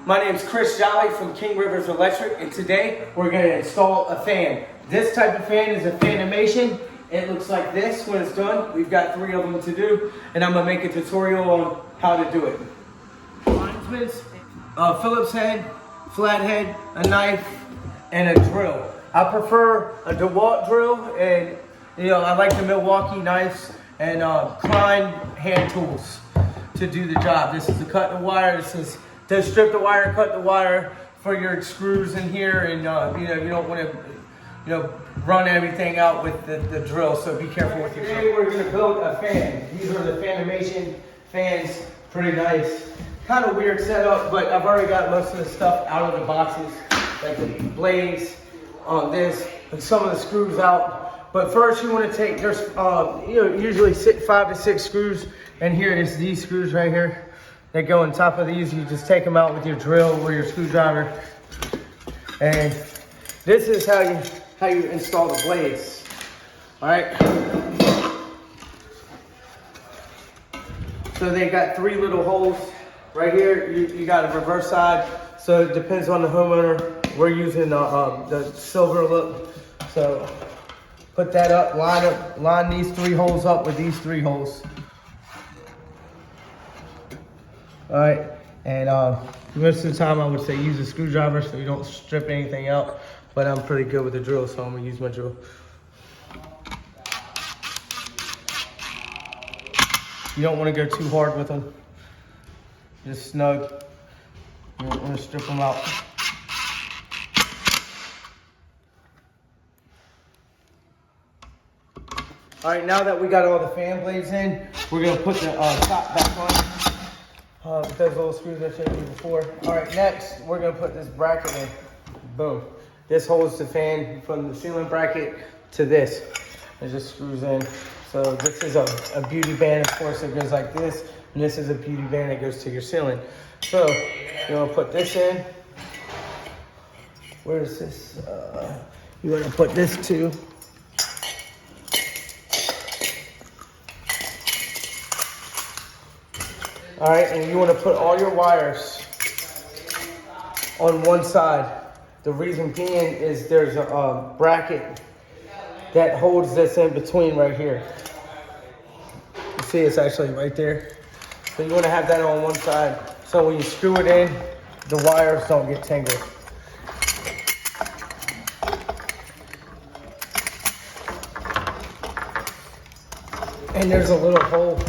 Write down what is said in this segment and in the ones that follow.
My name is Chris Jolly from King Rivers Electric, and today we're going to install a fan. This type of fan is a Fanimation. It looks like this when it's done. We've got 3 of them to do, and I'm going to make a tutorial on how to do it. Linesman's, Phillips head, flathead, a knife, and a drill. I prefer a DeWalt drill, and I like the Milwaukee knives and Klein hand tools to do the job. This is to cut the wire. This is to strip the wire, cut the wire for your screws in here, and you don't want to run everything out with the drill. So be careful with your. Today we're going to build a fan. These are the Fanimation fans. Pretty nice. Kind of weird setup, but I've already got most of the stuff out of the boxes, like the blades on this, and some of the screws out. But first, you want to take usually 5 to 6 screws, and here is these screws right here. They go on top of these. You just take them out with your drill or your screwdriver. And this is how you install the blades. All right. So they got 3 little holes right here. You got a reverse side. So it depends on the homeowner. We're using the silver look. So put that up. Line these 3 holes up with these 3 holes. All right, and most of the time I would say use a screwdriver so you don't strip anything out, but I'm pretty good with the drill, so I'm gonna use my drill. You don't want to go too hard with them, just snug. You don't want to strip them out. All right, now that we got all the fan blades in, we're gonna put the top back on. With those little screws I showed you before. All right, next we're gonna put this bracket in. Boom. This holds the fan from the ceiling bracket to this. It just screws in. So this is a beauty band, of course, it goes like this. And this is a beauty band that goes to your ceiling. So you wanna put this in. Where is this? You wanna put this too. All right, and you want to put all your wires on one side. The reason being is there's a bracket that holds this in between right here. You see it's actually right there. So you want to have that on one side. So when you screw it in, the wires don't get tangled. And there's a little hole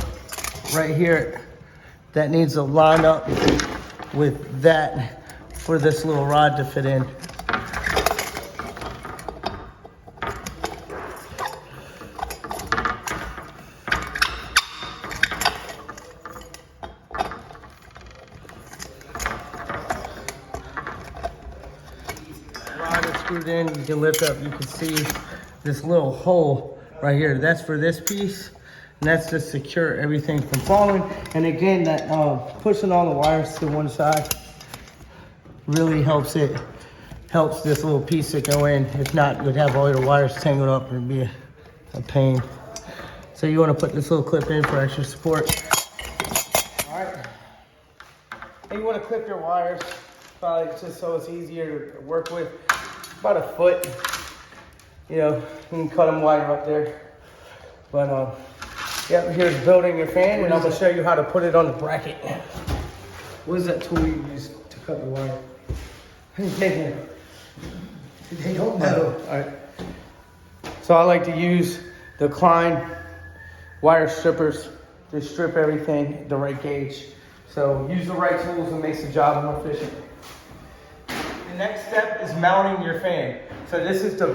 right here that needs to line up with that for this little rod to fit in. Rod is screwed in, you can lift up, you can see this little hole right here. That's for this piece. And that's to secure everything from falling. And again, that pushing all the wires to one side really helps this little piece to go in. If not, you'd have all your wires tangled up and it'd be a pain. So you want to put this little clip in for extra support. All right. And you want to clip your wires, probably just so it's easier to work with. About 1 foot. You can cut them wider up there. But yeah, here's building your fan, and I'm gonna show you how to put it on the bracket. What is that tool you use to cut the wire? They don't know. All right. So I like to use the Klein wire strippers to strip everything the right gauge. So use the right tools and makes the job more efficient. The next step is mounting your fan. So this is the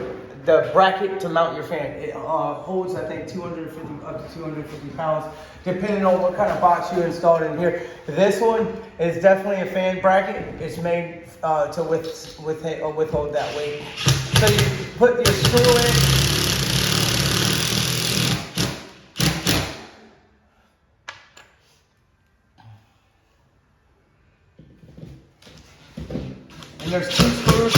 bracket to mount your fan. It holds, I think, 250 up to 250 pounds, depending on what kind of box you installed in here. This one is definitely a fan bracket. It's made to withhold that weight. So you put your screw in. And there's 2 screws.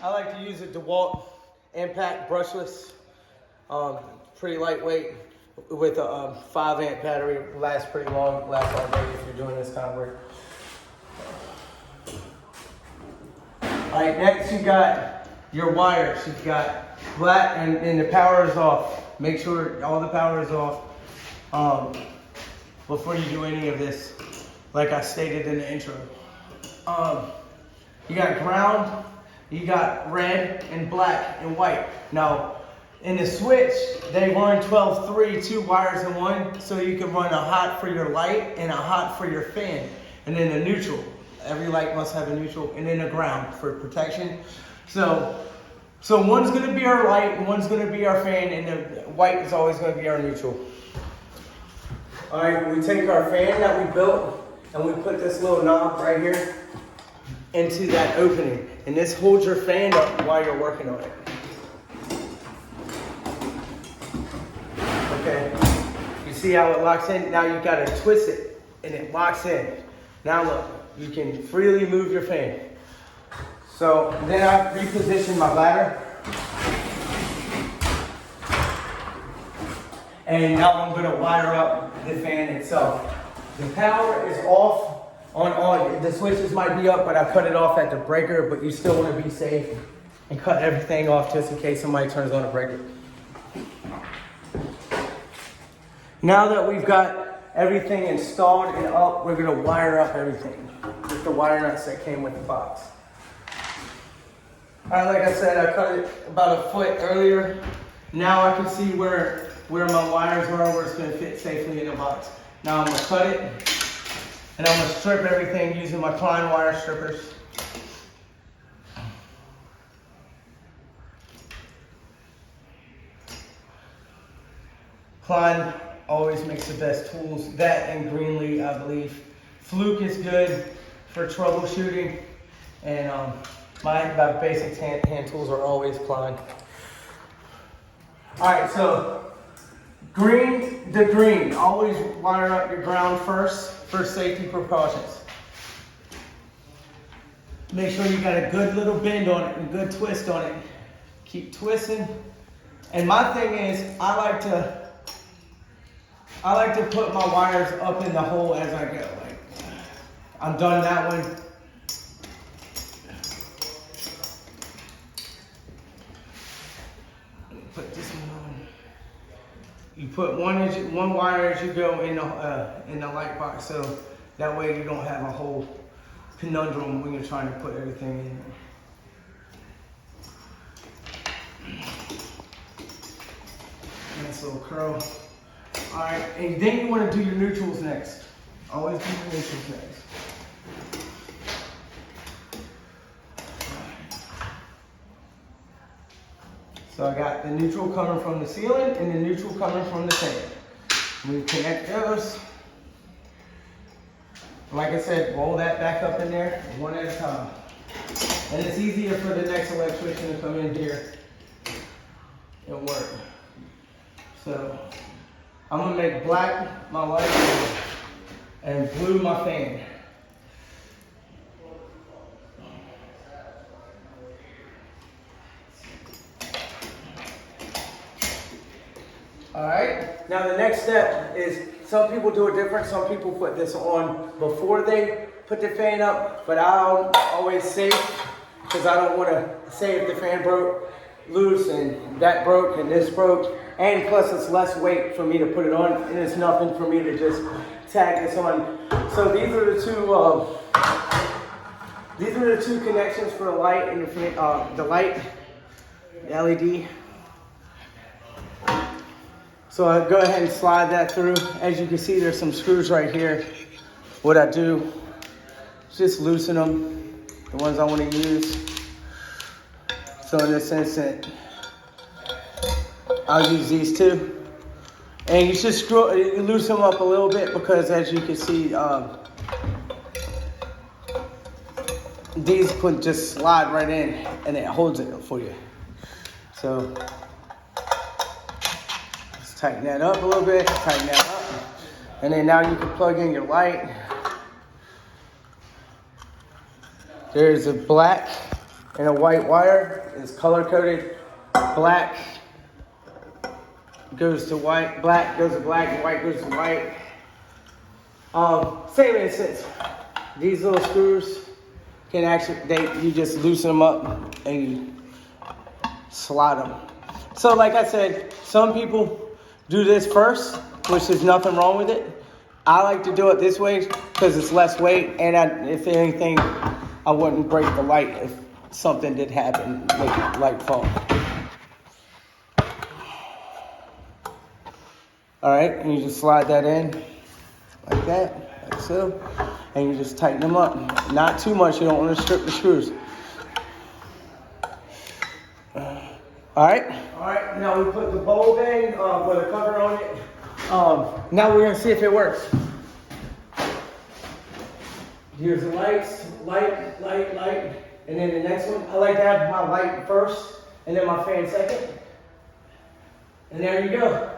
I like to use a DeWalt Impact brushless. Pretty lightweight. with a 5-amp battery. Lasts pretty long, lasts all day if you're doing this kind of work. All right, next you got your wires. You've got black and the power is off. Make sure all the power is off before you do any of this, like I stated in the intro. You got ground, you got red and black and white. Now, in the switch, they run 12-3, 2 wires in one, so you can run a hot for your light and a hot for your fan, and then a neutral. Every light must have a neutral, and then a ground for protection. So one's gonna be our light, and one's gonna be our fan, and the white is always gonna be our neutral. All right, we take our fan that we built, and we put this little knob right here into that opening, and this holds your fan up while you're working on it. Okay, you see how it locks in? Now you gotta twist it, and it locks in. Now look, you can freely move your fan. So then I reposition my ladder. And now I'm gonna wire up the fan itself. The power is off on all, the switches might be up, but I cut it off at the breaker, but you still wanna be safe and cut everything off just in case somebody turns on the breaker. Now that we've got everything installed and up, we're gonna wire up everything with the wire nuts that came with the box. All right, like I said, I cut it about a foot earlier. Now I can see where my wires are, where it's gonna fit safely in the box. Now I'm gonna cut it, and I'm gonna strip everything using my Klein wire strippers. Klein always makes the best tools. That and Greenlee, I believe. Fluke is good for troubleshooting, and my basic hand tools are always Klein. All right, so the green. Always wire up your ground first for safety precautions. Make sure you got a good little bend on it and good twist on it. Keep twisting. And my thing is, I like to put my wires up in the hole as I go. Like, I'm done that one. Put this one on. You put one wire as you go in the light box, so that way you don't have a whole conundrum when you're trying to put everything in there. Nice little curl. All right, and then you want to do your neutrals next. Always do your neutrals next. So I got the neutral coming from the ceiling and the neutral coming from the fan. We connect those. Like I said, roll that back up in there one at a time. And it's easier for the next electrician to come in here and work. So I'm gonna make black my light and blue my fan. All right, now the next step is, some people do it different. Some people put this on before they put the fan up, but I'll always save, because I don't want to say if the fan broke loose and that broke and this broke, and plus it's less weight for me to put it on, and it's nothing for me to just tag this on. So these are the two connections for the light and the light, the LED. So I go ahead and slide that through. As you can see, there's some screws right here. What I do is just loosen them, the ones I want to use. So in this instant, I'll use these two. And you should loosen them up a little bit, because as you can see, these could just slide right in and it holds it for you. So just tighten that up a little bit, tighten that up. And then now you can plug in your light. There's a black and a white wire. It's color coded. Black goes to white, black goes to black, and white goes to white. Same instance. These little screws can actually, you just loosen them up and you slide them. So like I said, some people do this first, which is nothing wrong with it. I like to do it this way because it's less weight, and if anything, I wouldn't break the light if something did happen, like light fall. All right, and you just slide that in like that, like so, and you just tighten them up. Not too much, you don't want to strip the screws. All right, now we put the bulb in with a cover on it. Now we're gonna see if it works. Here's the lights, light, and then the next one, I like to have my light first, and then my fan second. And there you go.